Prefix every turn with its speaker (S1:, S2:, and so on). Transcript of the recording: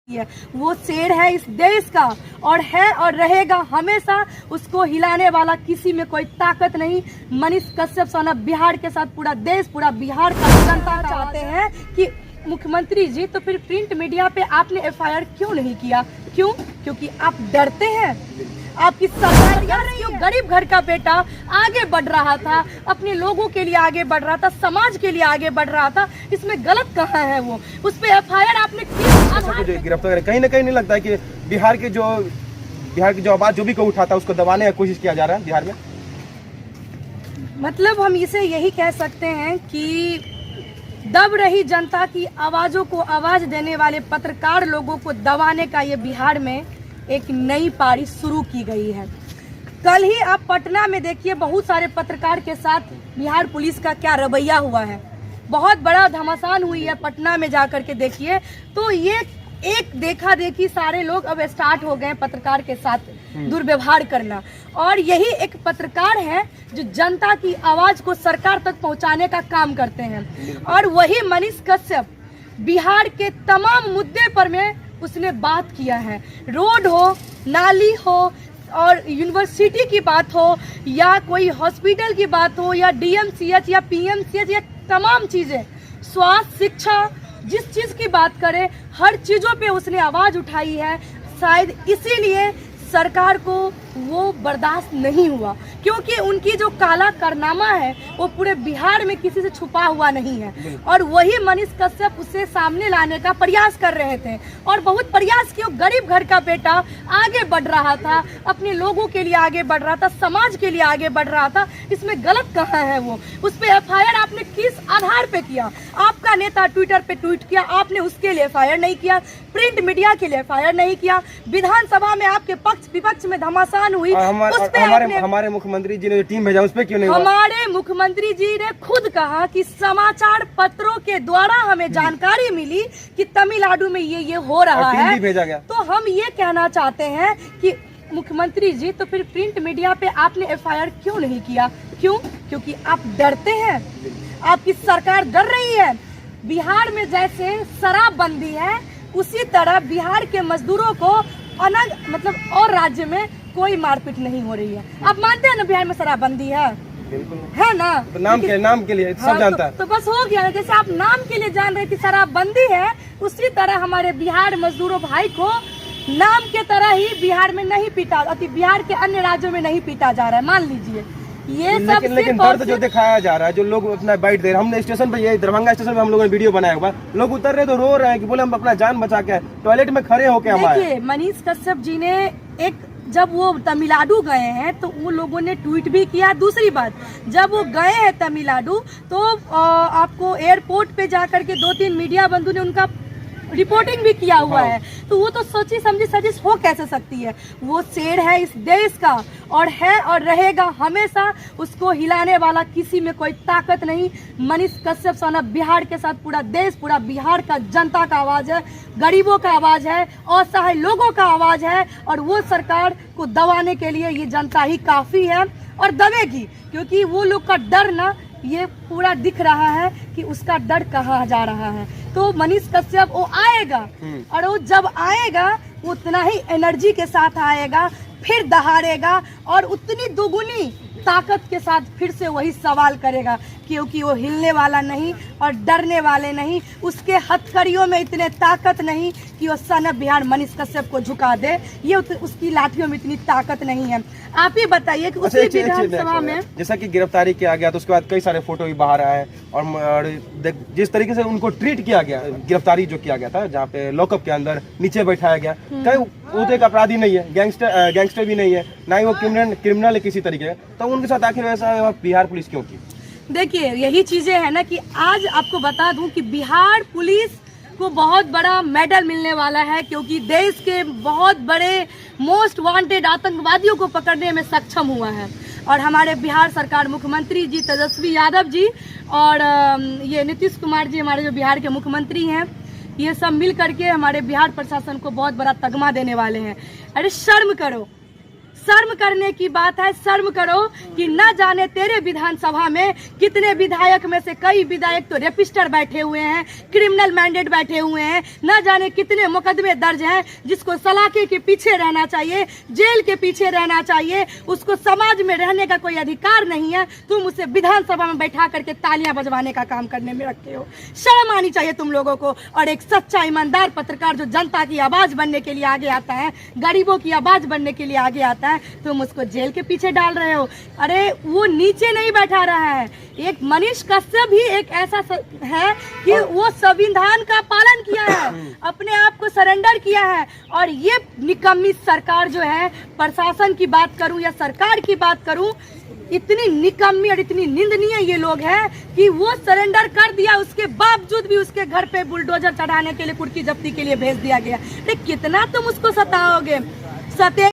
S1: है वो शेर है इस देश का और है और रहेगा हमेशा। उसको हिलाने वाला किसी में कोई ताकत नहीं। मनीष कश्यप सोना बिहार के साथ पूरा देश पूरा बिहार का जनता चाहते हैं कि मुख्यमंत्री जी तो फिर प्रिंट मीडिया पे आपने एफआईआर क्यों नहीं किया? क्यों? क्योंकि आप डरते हैं। आपकी सरकार गरीब घर का बेटा आगे बढ़ रहा था, अपने लोगों के लिए आगे बढ़ रहा था, समाज के लिए आगे बढ़ रहा था। इसमें गलत कहाँ है? वो उस पे एफआईआर आपने किस
S2: गिरफ्तार? कहीं ना कहीं नहीं लगता है कि बिहार की जो आवाज जो भी कोई उठाता है उसको दबाने की कोशिश किया जा रहा है बिहार में?
S1: मतलब हम इसे यही कह सकते हैं कि दब रही जनता की आवाजों को आवाज देने वाले पत्रकार लोगों को दबाने का ये बिहार में एक नई पारी शुरू की गई है। कल ही आप पटना में देखिए बहुत सारे पत्रकार के साथ बिहार पुलिस का क्या रवैया हुआ है। बहुत बड़ा घमासान हुई है पटना में जाकर के देखिए। तो ये एक देखा देखी सारे लोग अब स्टार्ट हो गए पत्रकार के साथ दुर्व्यवहार करना। और यही एक पत्रकार है जो जनता की आवाज को सरकार तक पहुंचाने का काम करते हैं। और वही मनीष कश्यप बिहार के तमाम मुद्दे पर में उसने बात किया है। रोड हो, नाली हो और यूनिवर्सिटी की बात हो या कोई हॉस्पिटल की बात हो या डीएमसीएच या पीएमसीएच या तमाम चीजें, स्वास्थ्य, शिक्षा, जिस चीज की बात करें हर चीजों पे उसने आवाज उठाई है। शायद इसीलिए सरकार को वो बर्दाश्त नहीं हुआ क्योंकि उनकी जो काला कारनामा है वो पूरे बिहार में किसी से छुपा हुआ नहीं है। और वही मनीष कश्यप उसे सामने लाने का प्रयास कर रहे थे और बहुत प्रयास किया। गरीब घर का बेटा आगे बढ़ रहा था, अपने लोगों के लिए आगे बढ़ रहा था, समाज के लिए आगे बढ़ रहा था। इसमें गलत कहाँ है? वो उस पे एफआईआर आपने किस आधार पे किया? आपका नेता ट्विटर पे ट्वीट किया, आपने उसके लिए एफआईआर नहीं किया। प्रिंट मीडिया के लिए एफआईआर नहीं किया। विधानसभा में आपके पक्ष विपक्ष में घमासान हुई,
S2: हमारे मुख्यमंत्री जी ने जो टीम भेजा उस पे क्यों नहीं हुआ?
S1: हमारे मुख्यमंत्री जी ने खुद कहा कि समाचार पत्रों के द्वारा हमें जानकारी मिली कि तमिलनाडु में ये हो रहा है,
S2: टीम भी भेजा गया।
S1: तो हम ये कहना चाहते हैं कि मुख्यमंत्री जी तो फिर प्रिंट मीडिया पे आपने एफआईआर क्यों नहीं किया? क्यों? क्योंकि आप डरते हैं। आपकी सरकार डर रही है। बिहार में जैसे शराबबंदी है उसी तरह बिहार के मजदूरों को मतलब और राज्य में कोई मारपीट नहीं हो रही है। आप मानते हैं ना बिहार में शराबबंदी है?
S2: बिल्कुल
S1: है ना।
S2: तो नाम के लिए सब जानता है।
S1: तो बस हो गया। जैसे आप नाम के लिए जान रहे कि शराबबंदी है उसी तरह हमारे बिहार मजदूरों भाई को नाम के तरह ही बिहार में नहीं पीटा, बिहार के अन्य राज्यों में नहीं पीटा जा रहा है। मान लीजिए ये सब
S2: लेकिन दर्द जो दिखाया जा रहा है, जो लोग अपना बाइट दे रहे हैं। हमने स्टेशन पे, ये दरभंगा स्टेशन पे हम लोगों ने वीडियो बनाया हुआ, लोग उतर रहे तो रो रहे हैं कि बोले हम अपना जान बचा के टॉयलेट में खड़े होके हमारे।
S1: देखिए मनीष कश्यप जी ने जब वो तमिलनाडु गए हैं तो वो लोगों ने ट्वीट भी किया। दूसरी बात, जब वो गए हैं तमिलनाडु तो आपको एयरपोर्ट पे जाकर के 2-3 मीडिया बंधु ने उनका रिपोर्टिंग भी किया हुआ है। तो वो तो सोची समझी सजिश हो कैसे सकती है? वो शेर है इस देश का और है और रहेगा हमेशा। उसको हिलाने वाला किसी में कोई ताकत नहीं। मनीष कश्यप सोना बिहार के साथ पूरा देश पूरा बिहार का जनता का आवाज है, गरीबों का आवाज है, असहाय लोगों का आवाज है। और वो सरकार को दबाने के लिए ये जनता ही काफी है और दबेगी क्योंकि वो लोग का डर ना ये पूरा दिख रहा है कि उसका डर कहाँ जा रहा है। तो मनीष कश्यप वो आएगा और वो जब आएगा उतना ही एनर्जी के साथ आएगा, फिर दहाड़ेगा और उतनी दोगुनी ताकत के साथ फिर से वही सवाल करेगा क्योंकि वो हिलने वाला नहीं और डरने वाले नहीं। उसके हथकड़ियों में इतने ताकत नहीं कि वो सन ऑफ बिहार मनीष कश्यप को झुका दे। ये उसकी लाठियों में इतनी ताकत नहीं है। आप ही बताइए कि उसी विधानसभा में
S2: जैसा कि गिरफ्तारी किया गया तो उसके बाद कई सारे फोटो भी बाहर आए और जिस तरीके से उनको ट्रीट किया गया, गिरफ्तारी जो किया गया था जहाँ पे लॉकअप के अंदर नीचे बैठाया गया, वो तो एक अपराधी नहीं है, गैंगस्टर भी नहीं है, ना ही वो क्रिमिनल है किसी तरीके का, तो उनके साथ आखिर वैसा बिहार पुलिस क्यों की?
S1: देखिए यही चीजें है ना कि आज आपको बता दूं कि बिहार पुलिस को बहुत बड़ा मेडल मिलने वाला है क्योंकि देश के बहुत बड़े मोस्ट वांटेड आतंकवादियों को पकड़ने में सक्षम हुआ है। और हमारे बिहार सरकार मुख्यमंत्री जी तेजस्वी यादव जी और ये नीतीश कुमार जी हमारे जो बिहार के मुख्यमंत्री हैं, ये सब मिल करके हमारे बिहार प्रशासन को बहुत बड़ा तगमा देने वाले हैं। अरे शर्म करो, शर्म करने की बात है। शर्म करो कि न जाने तेरे विधानसभा में कितने विधायक में से कई विधायक तो रेपिस्टर बैठे हुए हैं, क्रिमिनल मैंडेट बैठे हुए हैं, न जाने कितने मुकदमे दर्ज हैं, जिसको सलाखे के पीछे रहना चाहिए, जेल के पीछे रहना चाहिए, उसको समाज में रहने का कोई अधिकार नहीं है। तुम उसे विधानसभा में बैठा करके तालियां बजवाने का काम करने में रखते हो। शर्म आनी चाहिए तुम लोगों को। और एक सच्चा ईमानदार पत्रकार जो जनता की आवाज बनने के लिए आगे आता है, गरीबों की आवाज बनने के लिए आगे आता है, तुम उसको जेल के पीछे डाल रहे हो। अरे वो नीचे नहीं बैठा रहा है। एक मनीष कश्यप भी एक ऐसा है कि वो संविधान का पालन किया है, अपने आप को सरेंडर किया है। और ये निकम्मी सरकार जो है, प्रशासन की बात करूं या सरकार की बात करूं, इतनी निकम्मी और इतनी निंदनीय ये लोग हैं कि वो सरेंडर कर दिया, उसके बावजूद भी उसके घर पे बुलडोजर चढ़ाने के लिए, कुर्की जब्ती के लिए भेज दिया गया। कितना तुम उसको सताओगे?